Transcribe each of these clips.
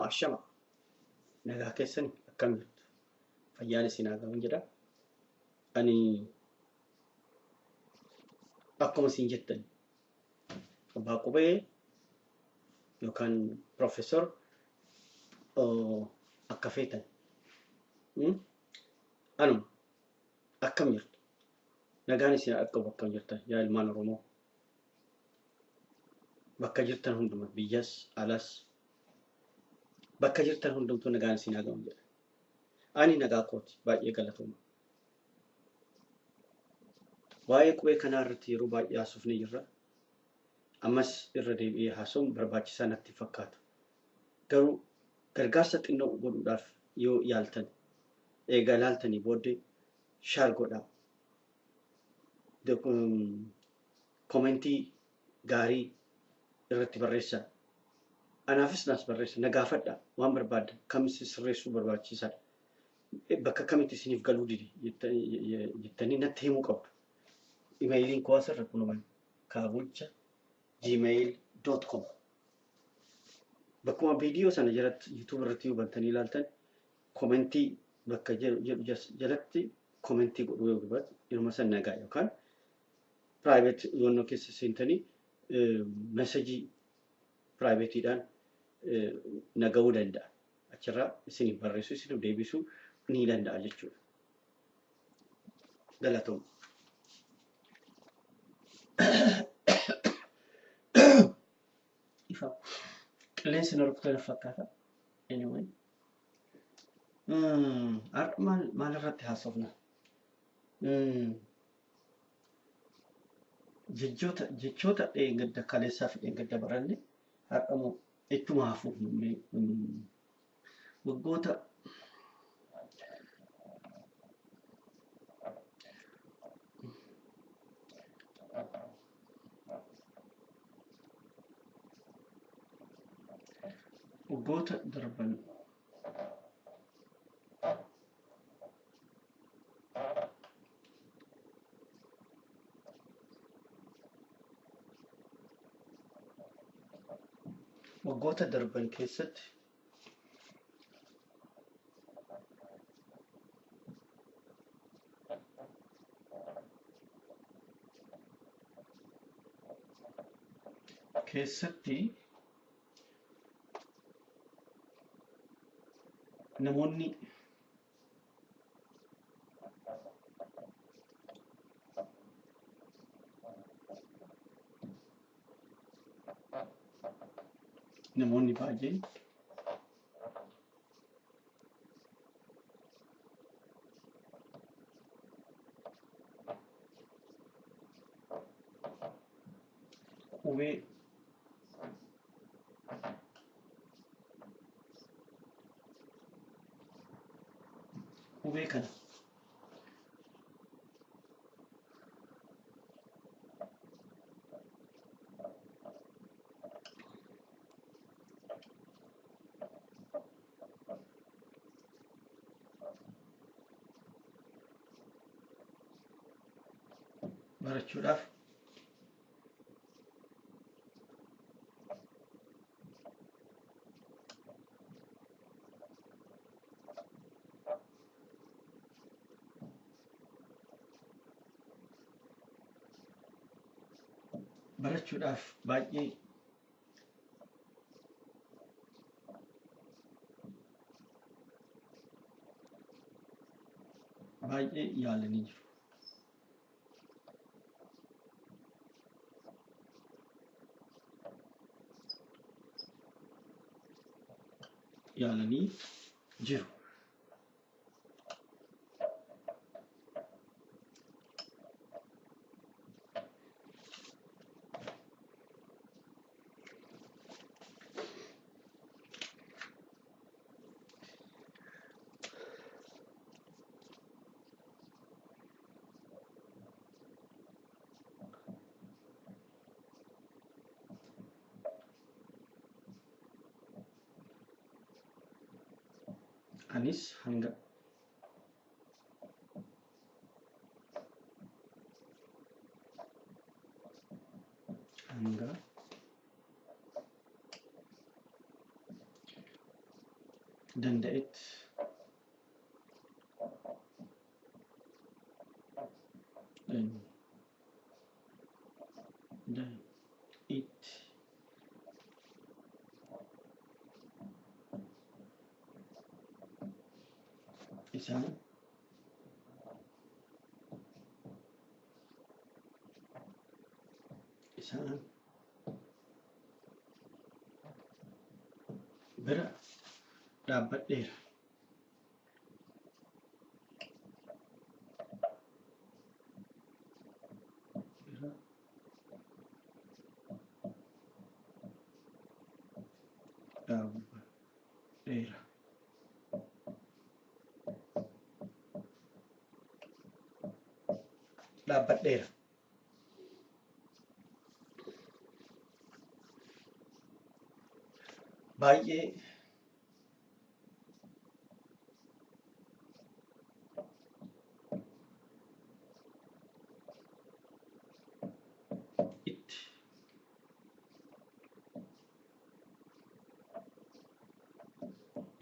ashama nagaa keessan akkam jirtu fayyaan isin haa ta'u jedha ani akkuma isin jettan abbaa qubee yookaan professor akka feetan anuma akkam jirtu nagaan isin akka bakka jirtan yaa ilmaan Oromoo bakka jirtan hunduma biyyas alas bakka jirtan hundumtuu nagaan isin haa ta'u jedha ani nagaa kooti baay'ee galatooma waa'ee qubee kanaa irratti yeroo baay'ee haasofnee jirra ammas irra deebi'ee haasofnu barbaachisaa natti fakkaata garuu gargaarsa xinnoo godhuudhaaf yoo yaaltan eegaa ilaaltanii booddee shaar godhaa komentii gaarii irratti barreessaa anaafis naas barreessa nagaafadhaa waan barbaaddan kamis sirreessuu barbaachisaadha bakka kamitti isiniif galuu didi jettanii natti himuu qabdu imeeyiliin koo asirra kunuman kaabulcha@gmail.com bakkuma viidiyoo sana jalatti yuutuub irratti hubantanii ilaaltan komentii bakka jalatti komentii godhuu yoo barbaaddan ilma san nagaa yookaan private yoonnoo keessa seentanii mesejii privateedhaan nagahuu danda'a achirraa isiniif barreessuu isiniif deebisuu ni danda'a jechuudha galatooma ifa qilleensi na rukutan fakkaata anyway maal irratti haasofna jechoota dheengadda kaleessaa fi dheengadda baranne har'amoo ittuma hafuuf waggoota darban keessatti namoonni baay'een qubee kana barachuudhaaf baay'ee yaalanii jiru anis hanga danda'etti isaan bira dhaabbadheera. Dhaabbadheera. Baay'ee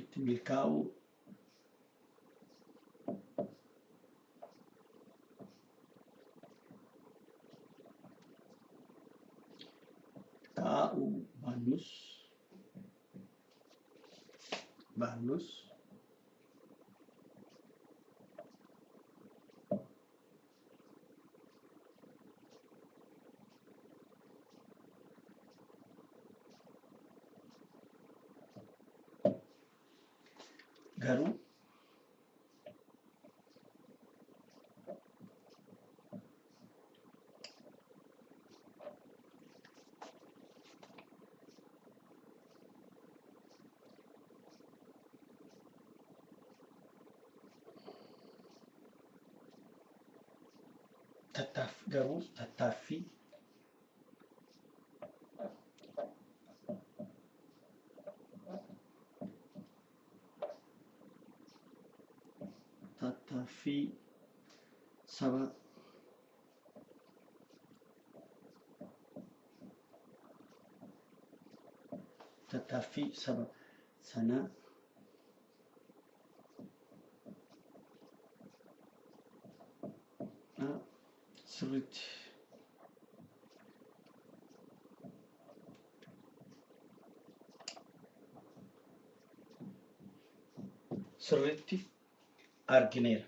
itti milkaa'uu baannus garuu tattaaffii saba sanaa sirriitti argineera.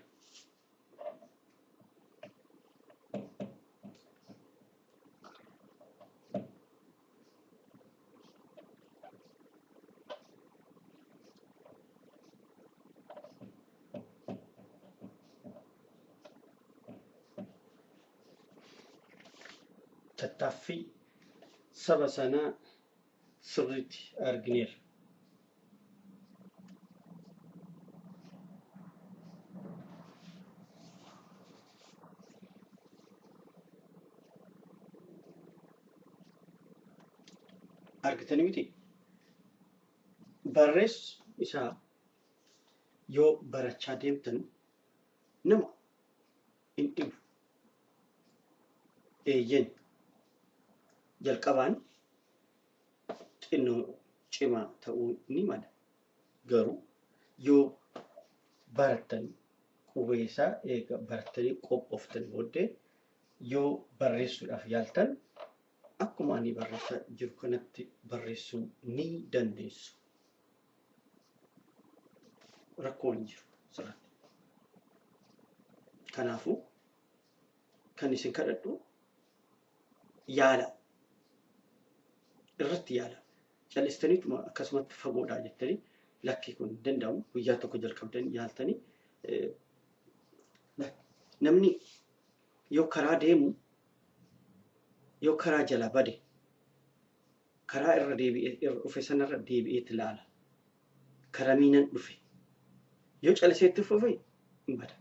Tattaaffii saba sanaa sirriitti argineera. Argitanii miti barreessu isaa yoo barachaa deemtan nama hin dhibu. Eeyyen jalqabaan xinnoo cimaa ta'uu ni mala. Garuu yoo barattan qubee isaa eega barattanii qophooftan booddee yoo barreessuudhaaf yaaltan akkuma ani barreessaa jiru kanatti barreessuu ni dandeessu. Rakkoon hin jiru sirriitti. Kanaafuu kan isin kadhadhu yaala irratti yaala. Calistaniituma akkasumatti fagoodhaa jettanii lakkii kun hin danda'amu guyyaa tokko jalqabdanii yaaltanii namni yoo karaa deemu yoo karaa jala bade karaa irra dhufe sanarra deebi'eetti ilaala. Karamiinan dhufe yoo caliseetti fufe hin bada.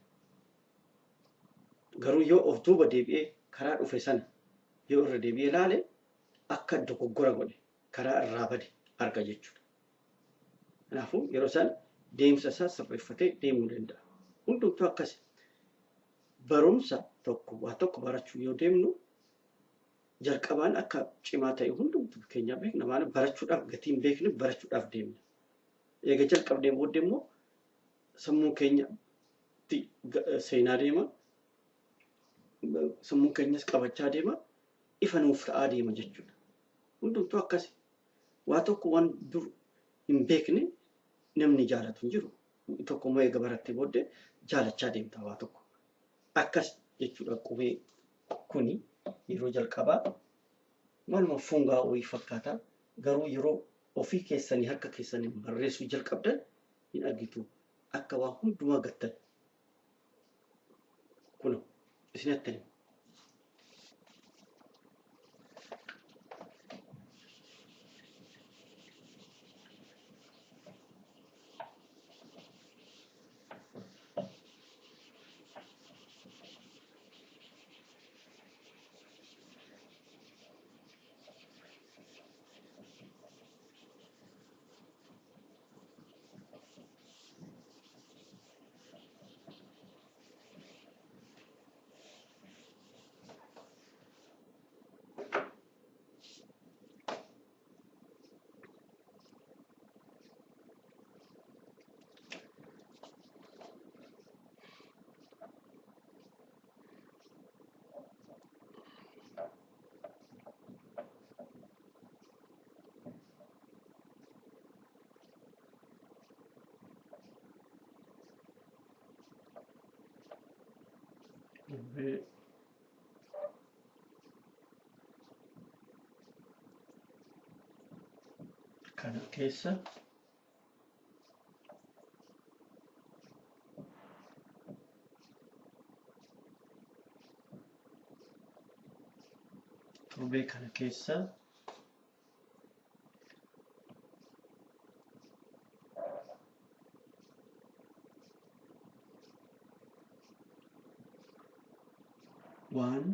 Garuu yoo of duuba deebi'ee karaa dhufe sana yoo irra deebi'ee ilaale akka dogoggora godhe karaa irraa bade arga jechuudha. Kanaafuu yeroo isaan deemsa isaa sirreeffatee deemuu danda'a. Hundumtuu akkasi. Barumsa tokko waa tokko barachuu yoo deemnu jalqabaan akka cimaa ta'e hundumtuu keenya beekna. Maana barachuudhaaf gatiin beekne barachuudhaaf deemna. eega jalqabneen booddee immoo sammuu keenyatti seenaa deema. Sammuu keenyas qabachaa deema. Ifa nuuf ta'aa deema jechuudha. Hundumtuu akkasi. Waa tokko waan dur hin beekne namni jaalatu hin jiru. Tokko immoo eega barattee booddee jaalachaa deemta waa tokko. Akkas jechuudha qubee kuni yeroo jalqabaa maluma fungaa wayii fakkaata. Garuu yeroo ofii keessanii harka keessanii barreessuu jalqabdan hin argitu akka waa hundumaa gattan. Kun isin attani. Kana keessa torbee kana keessa waan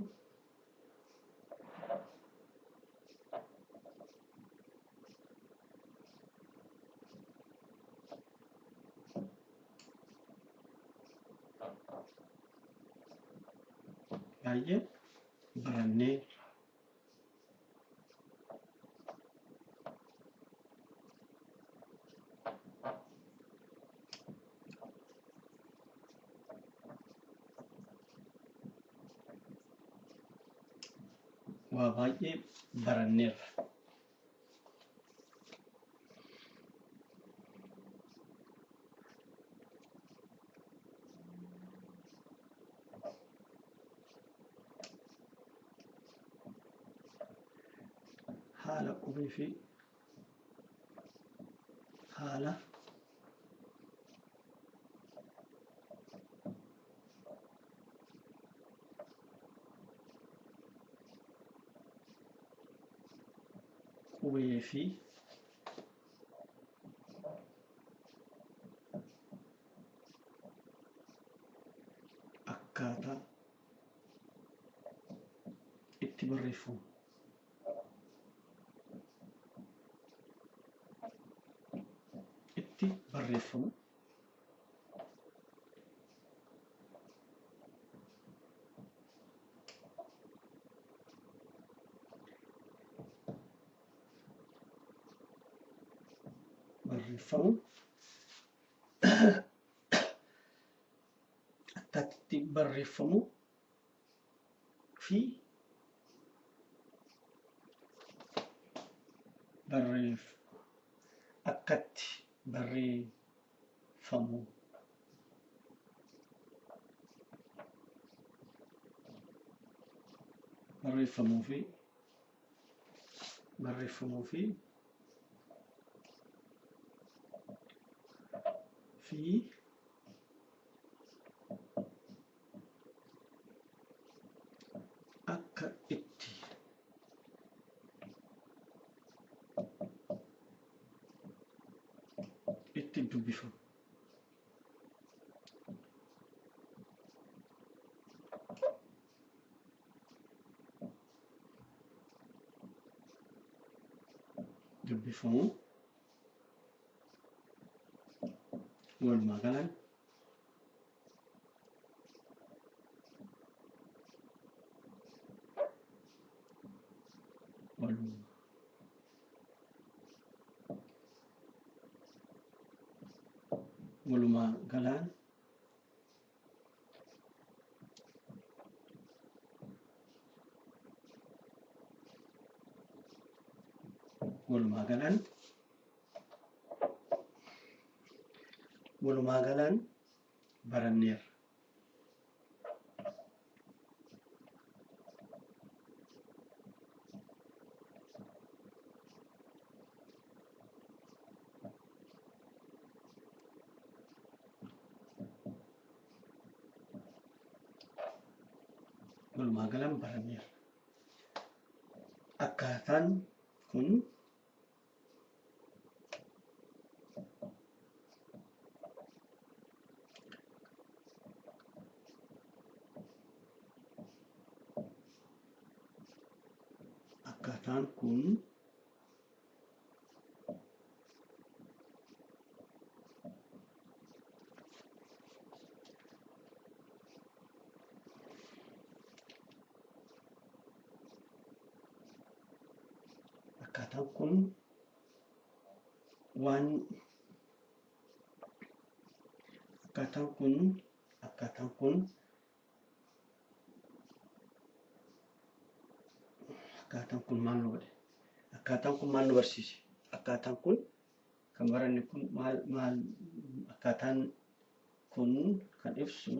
baay'ee barannee waa baay'ee baranneerra. Haala qubee fi haala qubee fi akkaataa itti barreeffamu. Barreeffamu akkatti barreeffamu fi akkatti barreeffamu fi akka itti dubbifamu. Walumaa galaan walumaa galaan baranneerra. Walumaa galaan baranneerra. Akkaataan kun maal nu barsiise? Akkaataan kun kan baranne kun maal akkaataan kun kan ibsu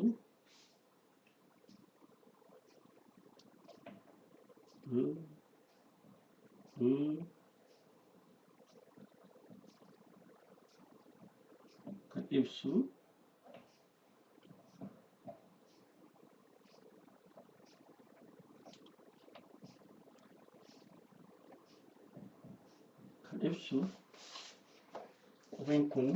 qubeen kun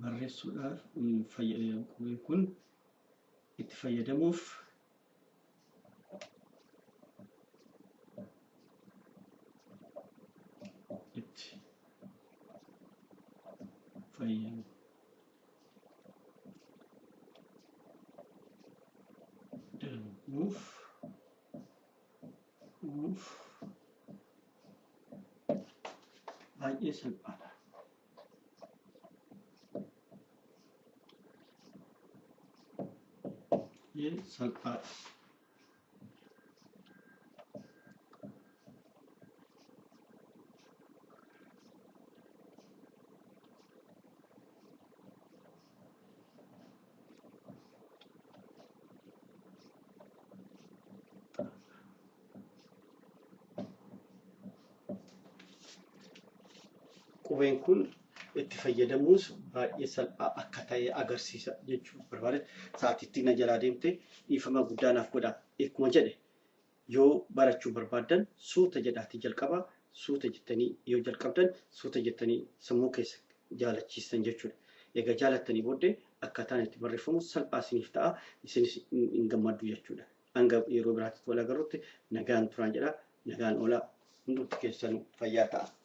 barreessuudhaaf qubeen kun itti fayyadamuuf baay'ee salphaadha. Qubeen kun itti fayyadamuus baay'ee salphaa akka ta'e agarsiisa jechuudha. Barbaade sa'aatiitti na jalaa deemte dhiifama guddaa naaf godhaa. Akkuma jedhe yoo barachuu barbaadan suuta jedhaatii jalqabaa. Suuta jettanii yoo jalqabdan suuta jettanii sammuu keessa jaalachiistan jechuudha. Egaa jaalattanii booddee akkaataan itti barreeffamu salphaa isiniif ta'a. Isinis hin gammaddu jechuudha. Hanga yeroo biraatti wal agarrutti nagaan turaan jedha. Nagaan oolaa. Hundumti keessanuu fayyaa ta'a.